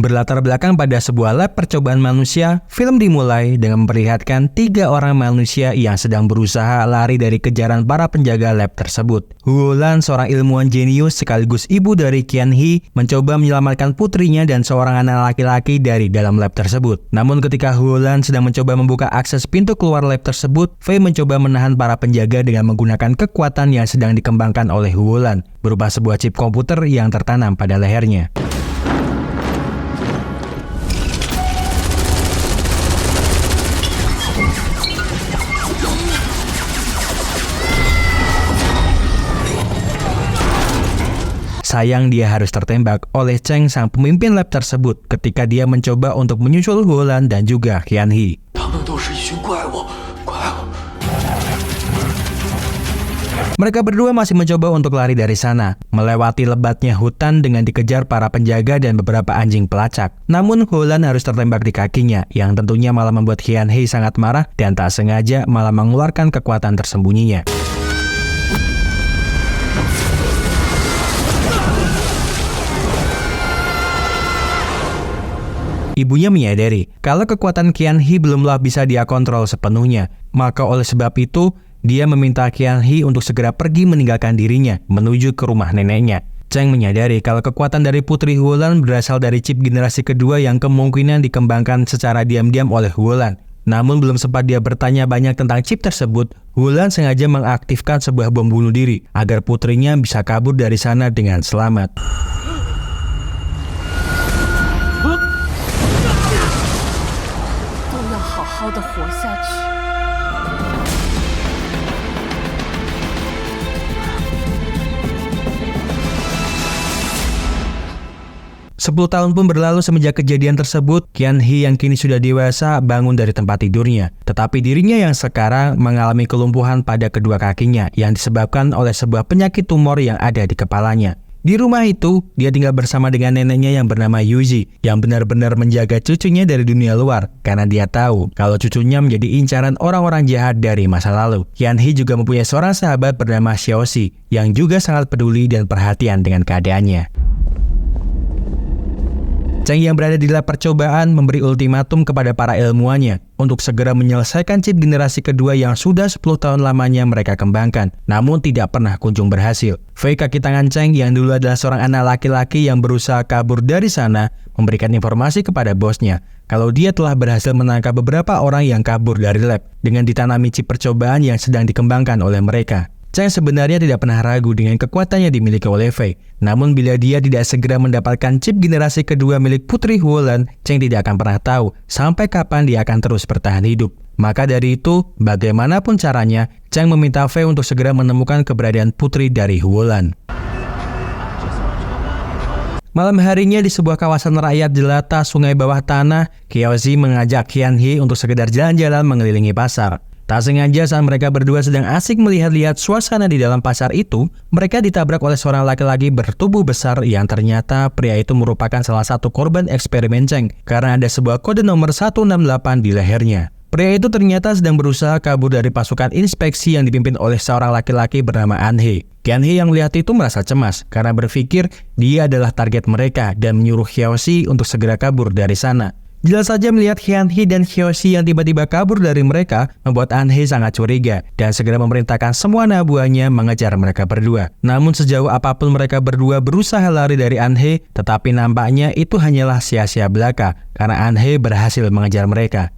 Berlatar belakang pada sebuah lab percobaan manusia, film dimulai dengan memperlihatkan 3 orang manusia yang sedang berusaha lari dari kejaran para penjaga lab tersebut. Huolan, seorang ilmuwan jenius sekaligus ibu dari Qianhe, mencoba menyelamatkan putrinya dan seorang anak laki-laki dari dalam lab tersebut. Namun ketika Huolan sedang mencoba membuka akses pintu keluar lab tersebut, Fei mencoba menahan para penjaga dengan menggunakan kekuatan yang sedang dikembangkan oleh Huolan, berupa sebuah chip komputer yang tertanam pada lehernya. Sayang dia harus tertembak oleh Cheng, sang pemimpin lab tersebut, ketika dia mencoba untuk menyusul Huolan dan juga Qianhe. Mereka berdua masih mencoba untuk lari dari sana, melewati lebatnya hutan dengan dikejar para penjaga dan beberapa anjing pelacak. Namun Huolan harus tertembak di kakinya, yang tentunya malah membuat Qianhe sangat marah dan tak sengaja malah mengeluarkan kekuatan tersembunyinya. Ibunya menyadari kalau kekuatan Qianhe belumlah bisa dia kontrol sepenuhnya, maka oleh sebab itu dia meminta Qianhe untuk segera pergi meninggalkan dirinya menuju ke rumah neneknya. Cheng menyadari kalau kekuatan dari putri Huolan berasal dari chip generasi kedua yang kemungkinan dikembangkan secara diam-diam oleh Huolan. Namun belum sempat dia bertanya banyak tentang chip tersebut, Huolan sengaja mengaktifkan sebuah bom bunuh diri agar putrinya bisa kabur dari sana dengan selamat. Sepuluh tahun pun berlalu semenjak kejadian tersebut. Qianhe yang kini sudah dewasa bangun dari tempat tidurnya. Tetapi dirinya yang sekarang mengalami kelumpuhan pada kedua kakinya yang disebabkan oleh sebuah penyakit tumor yang ada di kepalanya. Di rumah itu, dia tinggal bersama dengan neneknya yang bernama Yuji, yang benar-benar menjaga cucunya dari dunia luar, karena dia tahu kalau cucunya menjadi incaran orang-orang jahat dari masa lalu. Qianhe juga mempunyai seorang sahabat bernama Xiaoxi, yang juga sangat peduli dan perhatian dengan keadaannya. Cheng yang berada di lab percobaan memberi ultimatum kepada para ilmuwannya untuk segera menyelesaikan chip generasi kedua yang sudah 10 tahun lamanya mereka kembangkan, namun tidak pernah kunjung berhasil. Fei, kaki tangan Cheng yang dulu adalah seorang anak laki-laki yang berusaha kabur dari sana, memberikan informasi kepada bosnya kalau dia telah berhasil menangkap beberapa orang yang kabur dari lab dengan ditanami chip percobaan yang sedang dikembangkan oleh mereka. Cheng sebenarnya tidak pernah ragu dengan kekuatan yang dimiliki oleh Fei. Namun bila dia tidak segera mendapatkan chip generasi kedua milik putri Huolan, Cheng tidak akan pernah tahu sampai kapan dia akan terus bertahan hidup. Maka dari itu, bagaimanapun caranya, Cheng meminta Fei untuk segera menemukan keberadaan putri dari Huolan. Malam harinya di sebuah kawasan rakyat jelata sungai bawah tanah, Qiaozi mengajak Qianhe untuk sekedar jalan-jalan mengelilingi pasar. Tak sengaja saat mereka berdua sedang asik melihat-lihat suasana di dalam pasar itu, mereka ditabrak oleh seorang laki-laki bertubuh besar yang ternyata pria itu merupakan salah satu korban eksperimen Cheng karena ada sebuah kode nomor 168 di lehernya. Pria itu ternyata sedang berusaha kabur dari pasukan inspeksi yang dipimpin oleh seorang laki-laki bernama Anhe. Qianhe yang melihat itu merasa cemas karena berpikir dia adalah target mereka dan menyuruh Xiaoxi untuk segera kabur dari sana. Jelas saja melihat Qianhe dan Xiaoxi yang tiba-tiba kabur dari mereka membuat Anhe sangat curiga dan segera memerintahkan semua anak buahnya mengejar mereka berdua. Namun sejauh apapun mereka berdua berusaha lari dari Anhe, tetapi nampaknya itu hanyalah sia-sia belaka karena Anhe berhasil mengejar mereka.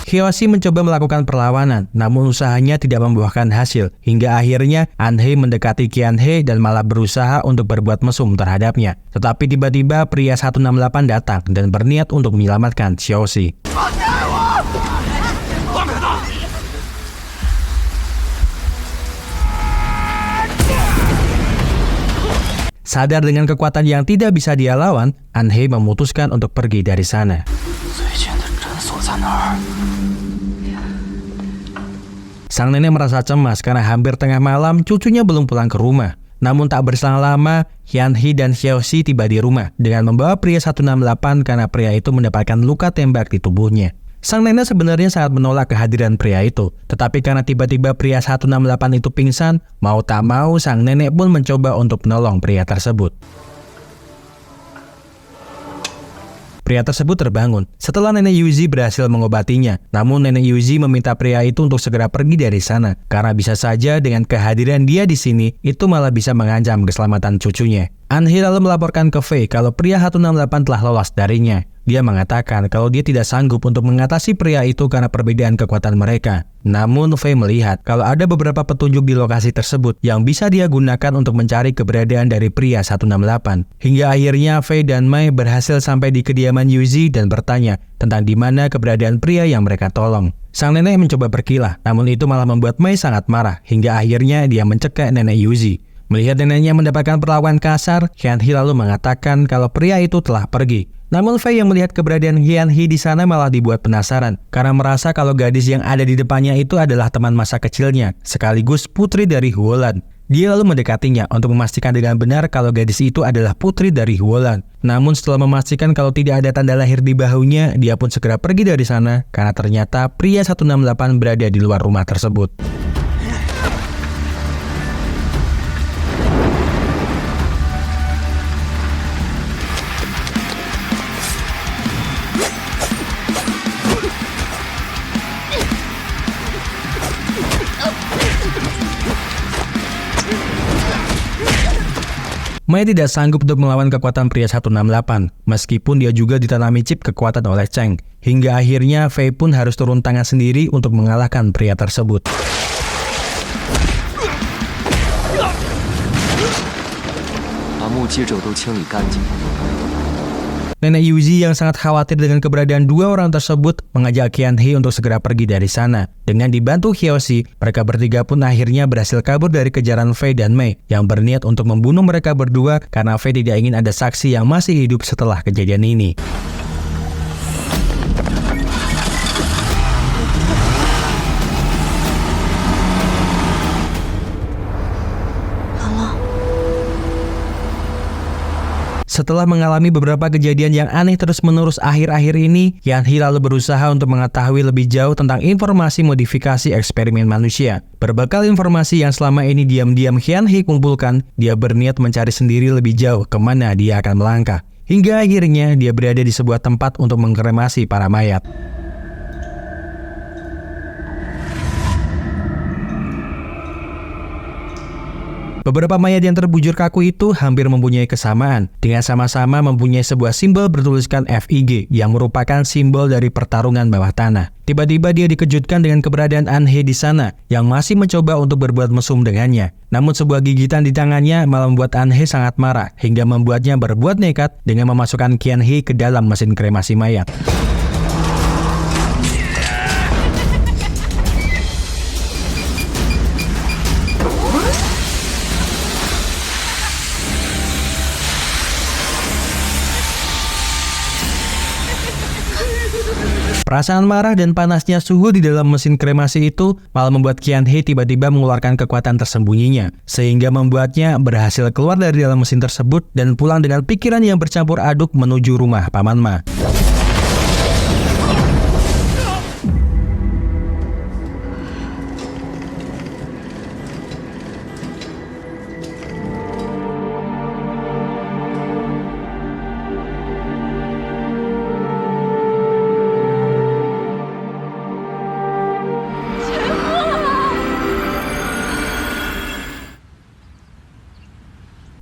Xiaoxi mencoba melakukan perlawanan, namun usahanya tidak membuahkan hasil, hingga akhirnya Anhe mendekati Qianhe dan malah berusaha untuk berbuat mesum terhadapnya. Tetapi tiba-tiba pria 168 datang dan berniat untuk menyelamatkan Xiaoxi. Sadar dengan kekuatan yang tidak bisa dia lawan, Anhe memutuskan untuk pergi dari sana. Sang nenek merasa cemas karena hampir tengah malam cucunya belum pulang ke rumah. Namun tak berselang lama, Qianhe dan Xiaoxi tiba di rumah dengan membawa pria 168 karena pria itu mendapatkan luka tembak di tubuhnya. Sang nenek sebenarnya sangat menolak kehadiran pria itu. Tetapi karena tiba-tiba pria 168 itu pingsan, mau tak mau sang nenek pun mencoba untuk menolong pria tersebut. Pria tersebut terbangun setelah nenek Yuzi berhasil mengobatinya. Namun nenek Yuzi meminta pria itu untuk segera pergi dari sana karena bisa saja dengan kehadiran dia di sini itu malah bisa mengancam keselamatan cucunya. Anhee lalu melaporkan ke Faye kalau pria 168 telah lolos darinya. Dia mengatakan kalau dia tidak sanggup untuk mengatasi pria itu karena perbedaan kekuatan mereka. Namun Faye melihat kalau ada beberapa petunjuk di lokasi tersebut yang bisa dia gunakan untuk mencari keberadaan dari pria 168. Hingga akhirnya Faye dan Mai berhasil sampai di kediaman Yuzi dan bertanya tentang di mana keberadaan pria yang mereka tolong. Sang nenek mencoba berkilah, namun itu malah membuat Mai sangat marah hingga akhirnya dia mencekik nenek Yuzi. Melihat neneknya mendapatkan perlakuan kasar, Hyun-hee lalu mengatakan kalau pria itu telah pergi. Namun Faye yang melihat keberadaan Hyun-hee di sana malah dibuat penasaran karena merasa kalau gadis yang ada di depannya itu adalah teman masa kecilnya, sekaligus putri dari Hwolan. Dia lalu mendekatinya untuk memastikan dengan benar kalau gadis itu adalah putri dari Hwolan. Namun setelah memastikan kalau tidak ada tanda lahir di bahunya, dia pun segera pergi dari sana karena ternyata pria 168 berada di luar rumah tersebut. Mai tidak sanggup untuk melawan kekuatan pria 168, meskipun dia juga ditanami chip kekuatan oleh Cheng. Hingga akhirnya Faye pun harus turun tangan sendiri untuk mengalahkan pria tersebut. Nenek Yuzi yang sangat khawatir dengan keberadaan dua orang tersebut mengajak Hyun-hee untuk segera pergi dari sana. Dengan dibantu Hyoshi, mereka bertiga pun akhirnya berhasil kabur dari kejaran Faye dan Mai yang berniat untuk membunuh mereka berdua karena Faye tidak ingin ada saksi yang masih hidup setelah kejadian ini. Setelah mengalami beberapa kejadian yang aneh terus-menerus akhir-akhir ini, Hyun-hee lalu berusaha untuk mengetahui lebih jauh tentang informasi modifikasi eksperimen manusia. Berbekal informasi yang selama ini diam-diam Hyun-hee kumpulkan, dia berniat mencari sendiri lebih jauh kemana dia akan melangkah. Hingga akhirnya dia berada di sebuah tempat untuk mengkremasi para mayat. Beberapa mayat yang terbujur kaku itu hampir mempunyai kesamaan, dengan sama-sama mempunyai sebuah simbol bertuliskan FIG yang merupakan simbol dari pertarungan bawah tanah. Tiba-tiba dia dikejutkan dengan keberadaan Anhee di sana yang masih mencoba untuk berbuat mesum dengannya. Namun sebuah gigitan di tangannya malah membuat Anhee sangat marah hingga membuatnya berbuat nekat dengan memasukkan Hyun-hee ke dalam mesin kremasi mayat. Perasaan marah dan panasnya suhu di dalam mesin kremasi itu malah membuat Hyun-hee tiba-tiba mengeluarkan kekuatan tersembunyinya, sehingga membuatnya berhasil keluar dari dalam mesin tersebut dan pulang dengan pikiran yang bercampur aduk menuju rumah Paman Ma.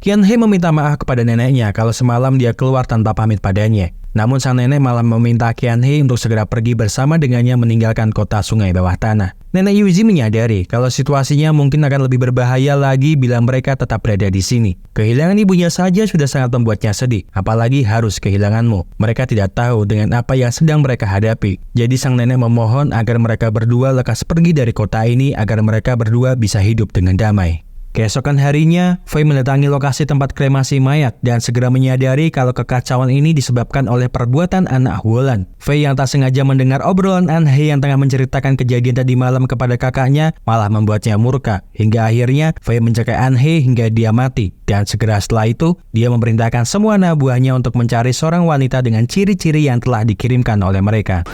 Hyun-hee meminta maaf kepada neneknya kalau semalam dia keluar tanpa pamit padanya. Namun sang nenek malah meminta Hyun-hee untuk segera pergi bersama dengannya meninggalkan kota sungai bawah tanah. Nenek Yuzi menyadari kalau situasinya mungkin akan lebih berbahaya lagi bila mereka tetap berada di sini. Kehilangan ibunya saja sudah sangat membuatnya sedih, apalagi harus kehilanganmu. Mereka tidak tahu dengan apa yang sedang mereka hadapi. Jadi sang nenek memohon agar mereka berdua lekas pergi dari kota ini agar mereka berdua bisa hidup dengan damai. Keesokan harinya, Faye mendatangi lokasi tempat kremasi mayat dan segera menyadari kalau kekacauan ini disebabkan oleh perbuatan anak Hwolan. Faye yang tak sengaja mendengar obrolan Anhee yang tengah menceritakan kejadian tadi malam kepada kakaknya malah membuatnya murka. Hingga akhirnya Faye mencekik Anhee hingga dia mati. Dan segera setelah itu, dia memerintahkan semua anak buahnya untuk mencari seorang wanita dengan ciri-ciri yang telah dikirimkan oleh mereka.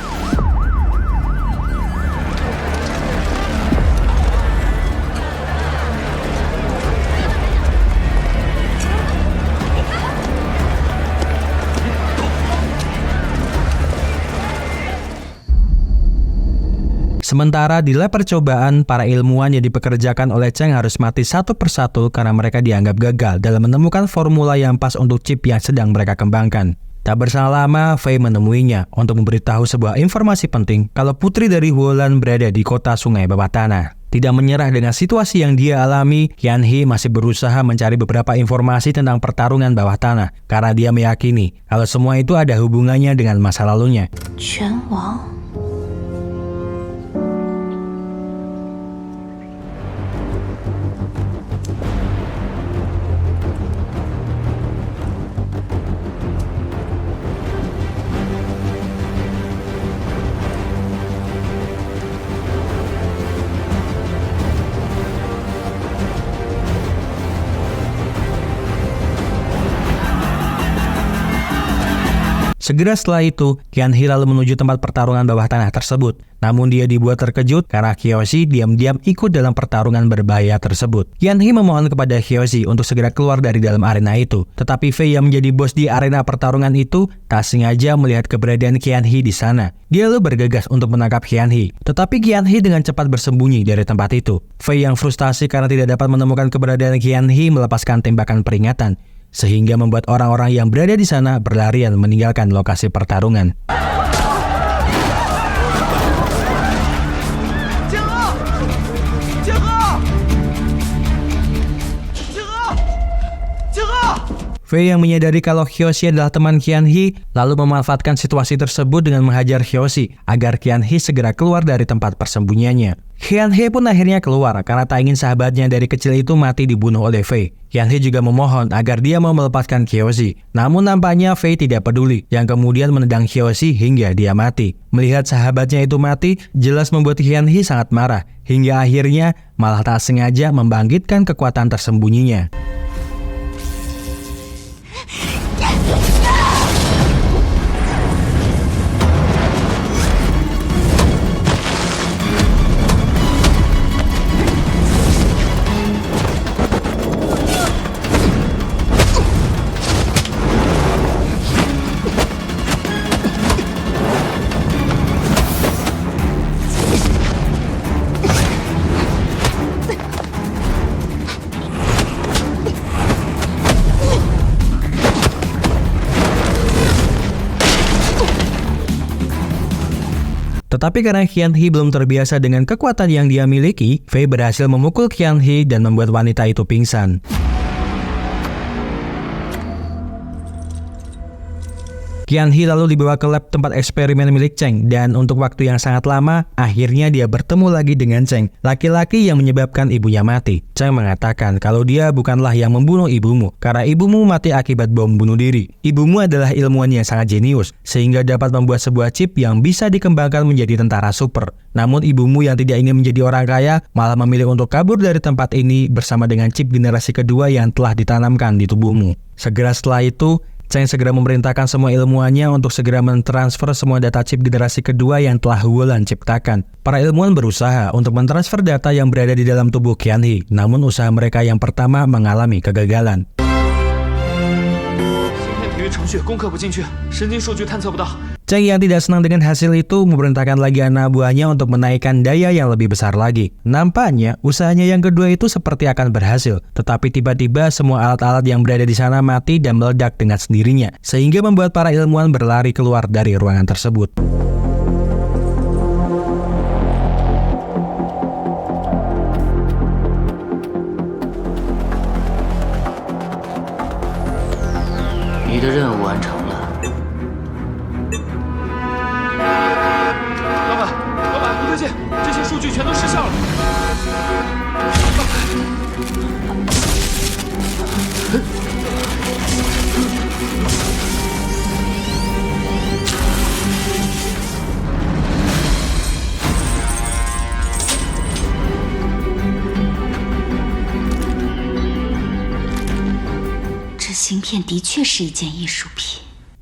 Sementara di lab percobaan, para ilmuwan yang dipekerjakan oleh Cheng harus mati satu persatu karena mereka dianggap gagal dalam menemukan formula yang pas untuk chip yang sedang mereka kembangkan. Tak berselang lama, Fei menemuinya untuk memberitahu sebuah informasi penting kalau putri dari Wolan berada di kota sungai bawah tanah. Tidak menyerah dengan situasi yang dia alami, Qianhe masih berusaha mencari beberapa informasi tentang pertarungan bawah tanah karena dia meyakini kalau semua itu ada hubungannya dengan masa lalunya. Quan Wang. Segera setelah itu, Qianhe lalu menuju tempat pertarungan bawah tanah tersebut. Namun dia dibuat terkejut karena Kyoshi diam-diam ikut dalam pertarungan berbahaya tersebut. Qianhe memohon kepada Kyoshi untuk segera keluar dari dalam arena itu. Tetapi Fei yang menjadi bos di arena pertarungan itu tak sengaja melihat keberadaan Qianhe di sana. Dia lalu bergegas untuk menangkap Qianhe. Tetapi Qianhe dengan cepat bersembunyi dari tempat itu. Fei yang frustasi karena tidak dapat menemukan keberadaan Qianhe melepaskan tembakan peringatan, sehingga membuat orang-orang yang berada di sana berlarian meninggalkan lokasi pertarungan. Fei yang menyadari kalau Kyoshi adalah teman Qianhe, lalu memanfaatkan situasi tersebut dengan menghajar Kyoshi agar Qianhe segera keluar dari tempat persembunyiannya. Qianhe pun akhirnya keluar karena tak ingin sahabatnya dari kecil itu mati dibunuh oleh Fei. Qianhe juga memohon agar dia mau melepaskan Kyoshi. Namun nampaknya Fei tidak peduli, yang kemudian menendang Kyoshi hingga dia mati. Melihat sahabatnya itu mati, jelas membuat Qianhe sangat marah, hingga akhirnya malah tak sengaja membangkitkan kekuatan tersembunyinya. Tetapi karena Qianhe belum terbiasa dengan kekuatan yang dia miliki, Fei berhasil memukul Qianhe dan membuat wanita itu pingsan. Qianhe lalu dibawa ke lab tempat eksperimen milik Cheng, dan untuk waktu yang sangat lama, akhirnya dia bertemu lagi dengan Cheng, laki-laki yang menyebabkan ibunya mati. Cheng mengatakan kalau dia bukanlah yang membunuh ibumu, karena ibumu mati akibat bom bunuh diri. Ibumu adalah ilmuwan yang sangat jenius, sehingga dapat membuat sebuah chip yang bisa dikembangkan menjadi tentara super. Namun ibumu yang tidak ingin menjadi orang kaya, malah memilih untuk kabur dari tempat ini bersama dengan chip generasi kedua yang telah ditanamkan di tubuhmu. Segera setelah itu, Cheng segera memerintahkan semua ilmuwannya untuk segera mentransfer semua data chip generasi kedua yang telah Wolan ciptakan. Para ilmuwan berusaha untuk mentransfer data yang berada di dalam tubuh Qianhe, namun usaha mereka yang pertama mengalami kegagalan. Cheng yang tidak senang dengan hasil itu memerintahkan lagi anak buahnya untuk menaikkan daya yang lebih besar lagi. Nampaknya usahanya yang kedua itu seperti akan berhasil, tetapi tiba-tiba semua alat-alat yang berada di sana mati dan meledak dengan sendirinya, sehingga membuat para ilmuwan berlari keluar dari ruangan tersebut.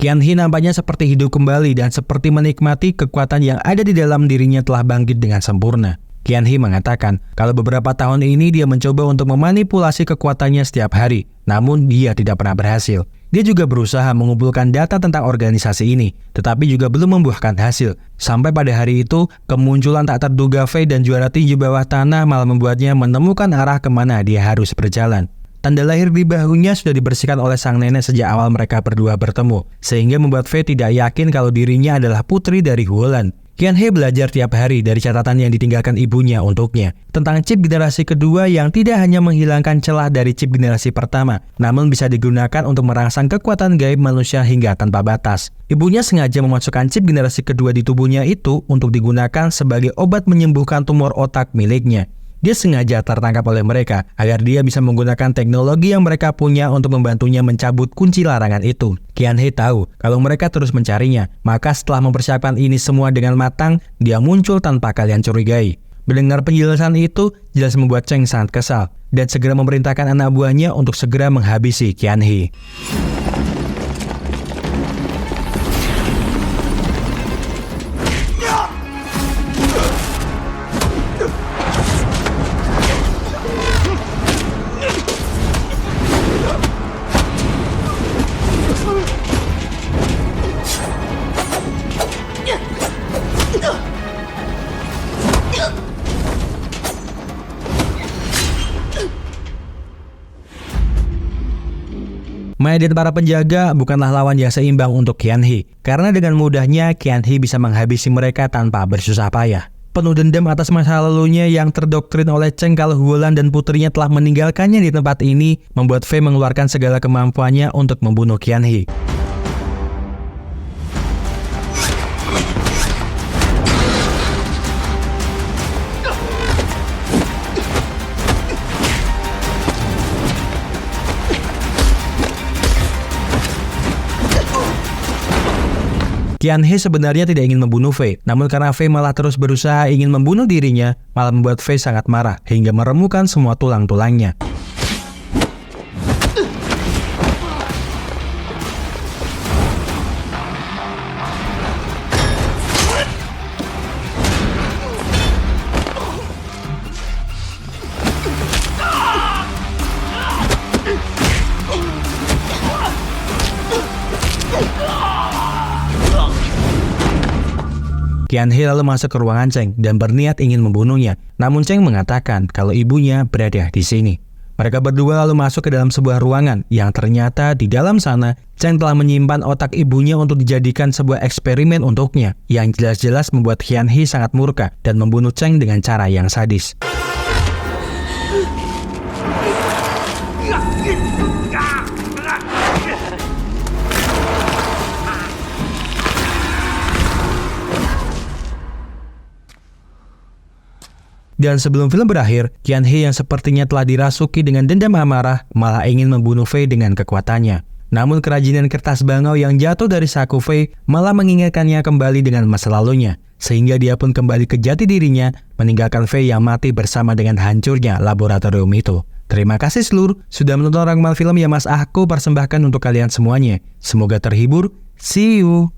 Qianhe nampaknya seperti hidup kembali dan seperti menikmati kekuatan yang ada di dalam dirinya telah bangkit dengan sempurna. Qianhe mengatakan kalau beberapa tahun ini dia mencoba untuk memanipulasi kekuatannya setiap hari, namun dia tidak pernah berhasil. Dia juga berusaha mengumpulkan data tentang organisasi ini, tetapi juga belum membuahkan hasil. Sampai pada hari itu, kemunculan tak terduga Faye dan juara tinju bawah tanah malah membuatnya menemukan arah kemana dia harus berjalan. Tanda lahir di bahunya sudah dibersihkan oleh sang nenek sejak awal mereka berdua bertemu, sehingga membuat Faye tidak yakin kalau dirinya adalah putri dari Huolan. Qianhe belajar tiap hari dari catatan yang ditinggalkan ibunya untuknya tentang chip generasi kedua yang tidak hanya menghilangkan celah dari chip generasi pertama, namun bisa digunakan untuk merangsang kekuatan gaib manusia hingga tanpa batas. Ibunya sengaja memasukkan chip generasi kedua di tubuhnya itu untuk digunakan sebagai obat menyembuhkan tumor otak miliknya. Dia sengaja tertangkap oleh mereka agar dia bisa menggunakan teknologi yang mereka punya untuk membantunya mencabut kunci larangan itu. Qianhe tahu kalau mereka terus mencarinya, maka setelah mempersiapkan ini semua dengan matang, dia muncul tanpa kalian curigai. Mendengar penjelasan itu jelas membuat Cheng sangat kesal dan segera memerintahkan anak buahnya untuk segera menghabisi Qianhe. Maya dan para penjaga bukanlah lawan yang seimbang untuk Qianhe, karena dengan mudahnya Qianhe bisa menghabisi mereka tanpa bersusah payah. Penuh dendam atas masa lalunya yang terdoktrin oleh Cheng kalau Huolan dan putrinya telah meninggalkannya di tempat ini, membuat Faye mengeluarkan segala kemampuannya untuk membunuh Qianhe. Qianhe sebenarnya tidak ingin membunuh Faye, namun karena Faye malah terus berusaha ingin membunuh dirinya, malah membuat Faye sangat marah hingga meremukan semua tulang-tulangnya. Qianhe lalu masuk ke ruangan Cheng dan berniat ingin membunuhnya, namun Cheng mengatakan kalau ibunya berada di sini. Mereka berdua lalu masuk ke dalam sebuah ruangan yang ternyata di dalam sana Cheng telah menyimpan otak ibunya untuk dijadikan sebuah eksperimen untuknya, yang jelas-jelas membuat Qianhe sangat murka dan membunuh Cheng dengan cara yang sadis. Dan sebelum film berakhir, Qianhe yang sepertinya telah dirasuki dengan dendam amarah malah ingin membunuh Faye dengan kekuatannya. Namun kerajinan kertas bangau yang jatuh dari saku Faye malah mengingatkannya kembali dengan masa lalunya, sehingga dia pun kembali ke jati dirinya, meninggalkan Faye yang mati bersama dengan hancurnya laboratorium itu. Terima kasih seluruh sudah menonton rangkuman film yang Mas Ahko persembahkan untuk kalian semuanya. Semoga terhibur. See you!